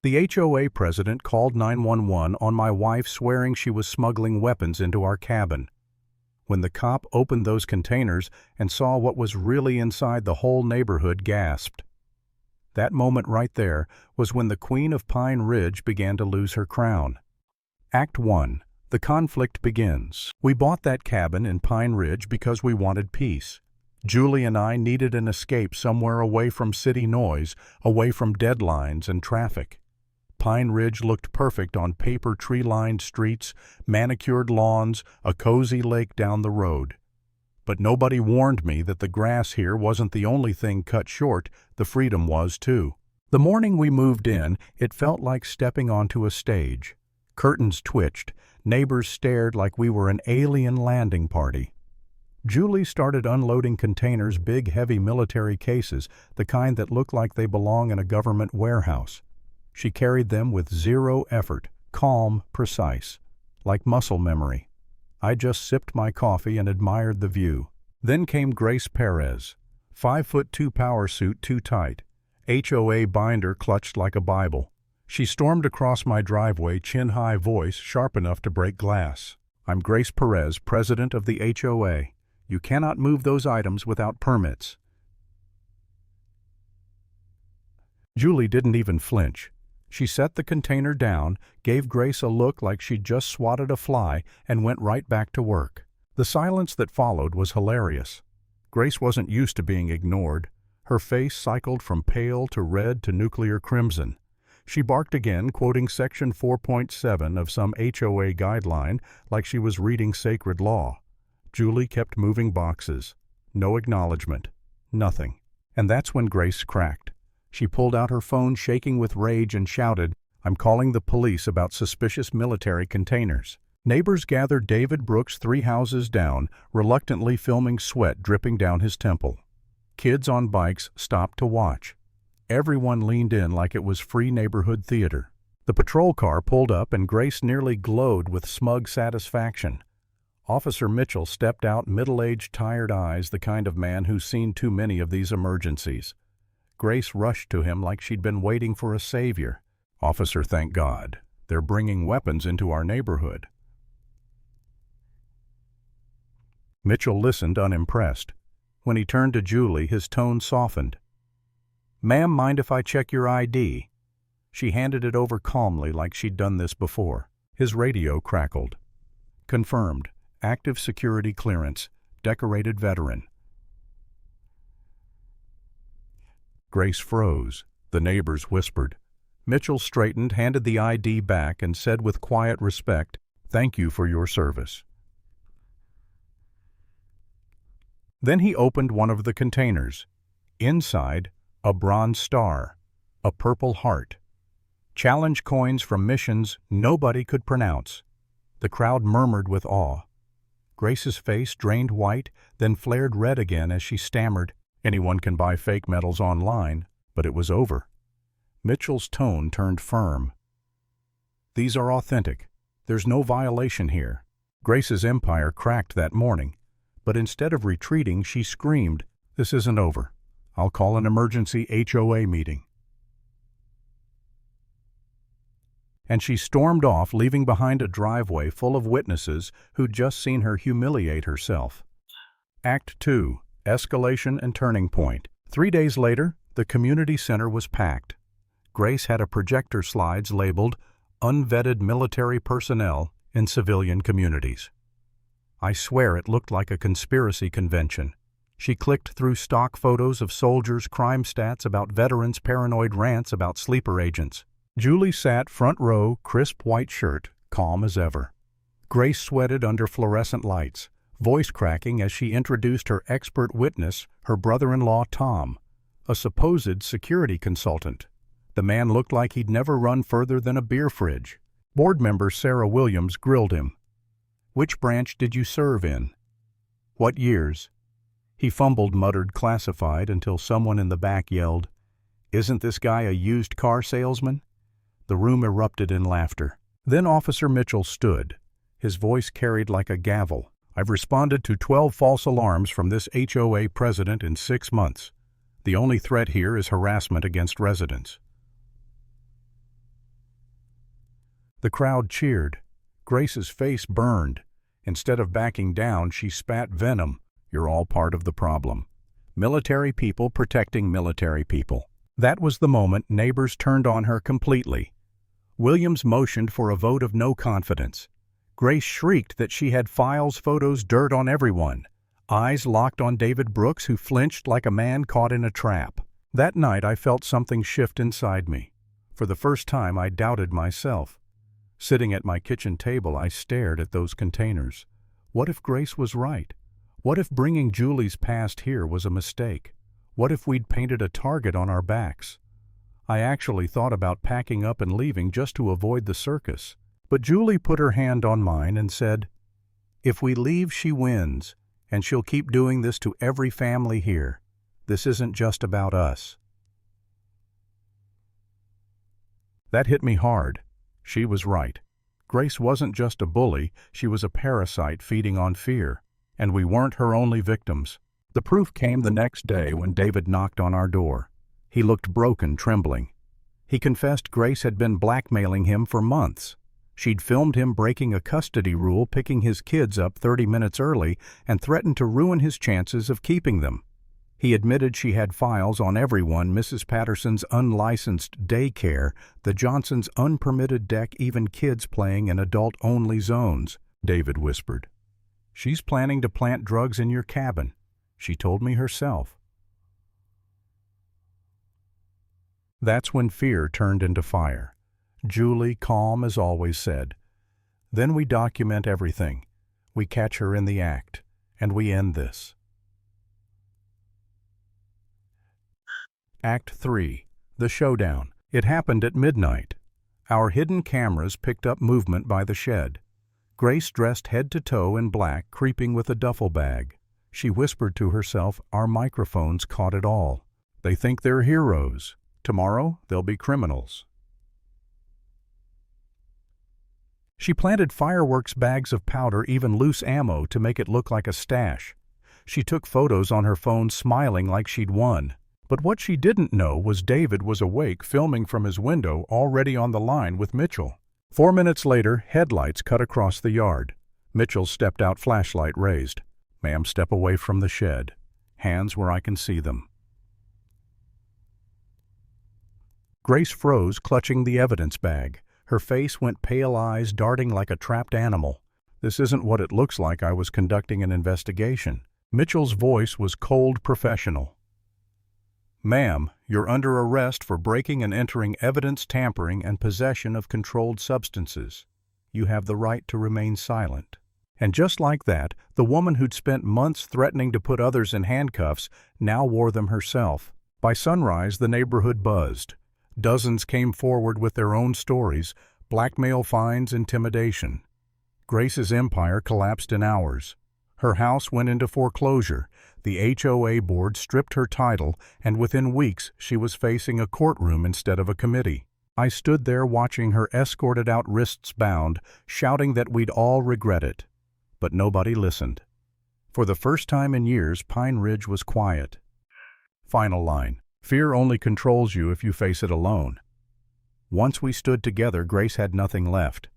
The HOA president called 911 on my wife swearing she was smuggling weapons into our cabin. When the cop opened those containers and saw what was really inside, the whole neighborhood gasped. That moment right there was when the Queen of Pine Ridge began to lose her crown. Act 1. The conflict begins. We bought that cabin in Pine Ridge because we wanted peace. Julie and I needed an escape somewhere away from city noise, away from deadlines and traffic. Pine Ridge looked perfect on paper, tree-lined streets, manicured lawns, a cozy lake down the road. But nobody warned me that the grass here wasn't the only thing cut short, the freedom was too. The morning we moved in, it felt like stepping onto a stage. Curtains twitched, neighbors stared like we were an alien landing party. Julie started unloading containers, big heavy military cases, the kind that look like they belong in a government warehouse. She carried them with zero effort, calm, precise, like muscle memory. I just sipped my coffee and admired the view. Then came Grace Perez, 5'2" power suit too tight, HOA binder clutched like a Bible. She stormed across my driveway, chin-high voice sharp enough to break glass. "I'm Grace Perez, president of the HOA. You cannot move those items without permits." Julie didn't even flinch. She set the container down, gave Grace a look like she'd just swatted a fly, and went right back to work. The silence that followed was hilarious. Grace wasn't used to being ignored. Her face cycled from pale to red to nuclear crimson. She barked again, quoting Section 4.7 of some HOA guideline like she was reading sacred law. Julie kept moving boxes. No acknowledgement. Nothing. And that's when Grace cracked. She pulled out her phone, shaking with rage, and shouted, "I'm calling the police about suspicious military containers." Neighbors gathered. David Brooks, 3 houses down, reluctantly filming, sweat dripping down his temple. Kids on bikes stopped to watch. Everyone leaned in like it was free neighborhood theater. The patrol car pulled up and Grace nearly glowed with smug satisfaction. Officer Mitchell stepped out, middle-aged, tired eyes, the kind of man who's seen too many of these emergencies. Grace rushed to him like she'd been waiting for a savior. "Officer, thank God. They're bringing weapons into our neighborhood." Mitchell listened, unimpressed. When he turned to Julie, his tone softened. "Ma'am, mind if I check your ID?" She handed it over calmly like she'd done this before. His radio crackled. "Confirmed. Active security clearance. Decorated veteran." Grace froze. The neighbors whispered. Mitchell straightened, handed the ID back, and said with quiet respect, "Thank you for your service." Then he opened one of the containers. Inside, a bronze star, a purple heart. Challenge coins from missions nobody could pronounce. The crowd murmured with awe. Grace's face drained white, then flared red again as she stammered, "Anyone can buy fake medals online," but it was over. Mitchell's tone turned firm. "These are authentic. There's no violation here." Grace's empire cracked that morning, but instead of retreating, she screamed, "This isn't over. I'll call an emergency HOA meeting." And she stormed off, leaving behind a driveway full of witnesses who'd just seen her humiliate herself. Act 2. Escalation and turning point. 3 days later, the community center was packed. Grace had a projector slides labeled "Unvetted Military Personnel in Civilian Communities." I swear it looked like a conspiracy convention. She clicked through stock photos of soldiers, crime stats about veterans, paranoid rants about sleeper agents. Julie sat front row, crisp white shirt, calm as ever. Grace sweated under fluorescent lights, voice cracking as she introduced her expert witness, her brother-in-law Tom, a supposed security consultant. The man looked like he'd never run further than a beer fridge. Board member Sarah Williams grilled him. "Which branch did you serve in? What years?" He fumbled, muttered classified, until someone in the back yelled, "Isn't this guy a used car salesman?" The room erupted in laughter. Then Officer Mitchell stood. His voice carried like a gavel. "I've responded to 12 false alarms from this HOA president in 6 months. The only threat here is harassment against residents." The crowd cheered. Grace's face burned. Instead of backing down, she spat venom. You're all part of the problem. Military people protecting military people. That was the moment neighbors turned on her completely. Williams motioned for a vote of no confidence. Grace shrieked that she had files, photos, dirt on everyone. Eyes locked on David Brooks, who flinched like a man caught in a trap. That night I felt something shift inside me. For the first time I doubted myself. Sitting at my kitchen table, I stared at those containers. What if Grace was right? What if bringing Julie's past here was a mistake? What if we'd painted a target on our backs? I actually thought about packing up and leaving just to avoid the circus. But Julie put her hand on mine and said, "If we leave, she wins, and she'll keep doing this to every family here. This isn't just about us." That hit me hard. She was right. Grace wasn't just a bully, she was a parasite feeding on fear. And we weren't her only victims. The proof came the next day when David knocked on our door. He looked broken, trembling. He confessed Grace had been blackmailing him for months. She'd filmed him breaking a custody rule, picking his kids up 30 minutes early, and threatened to ruin his chances of keeping them. He admitted she had files on everyone: Mrs. Patterson's unlicensed daycare, the Johnsons' unpermitted deck, even kids playing in adult-only zones. David whispered, "She's planning to plant drugs in your cabin. She told me herself." That's when fear turned into fire. Julie, calm as always, said, "Then we document everything. We catch her in the act, and we end this." Act 3. The Showdown. It happened at midnight. Our hidden cameras picked up movement by the shed. Grace, dressed head to toe in black, creeping with a duffel bag. She whispered to herself, "Our microphones caught it all. They think they're heroes. Tomorrow, they'll be criminals." She planted fireworks, bags of powder, even loose ammo to make it look like a stash. She took photos on her phone, smiling like she'd won. But what she didn't know was David was awake, filming from his window, already on the line with Mitchell. 4 minutes later, headlights cut across the yard. Mitchell stepped out, flashlight raised. "Ma'am, step away from the shed. Hands where I can see them." Grace froze, clutching the evidence bag. Her face went pale, eyes darting like a trapped animal. "This isn't what it looks like. I was conducting an investigation." Mitchell's voice was cold, professional. "Ma'am, you're under arrest for breaking and entering, evidence tampering, and possession of controlled substances. You have the right to remain silent." And just like that, the woman who'd spent months threatening to put others in handcuffs now wore them herself. By sunrise, the neighborhood buzzed. Dozens came forward with their own stories: blackmail, fines, intimidation. Grace's empire collapsed in hours. Her house went into foreclosure. The HOA board stripped her title, and within weeks she was facing a courtroom instead of a committee. I stood there watching her escorted out, wrists bound, shouting that we'd all regret it. But nobody listened. For the first time in years, Pine Ridge was quiet. Final line: fear only controls you if you face it alone. Once we stood together, Grace had nothing left.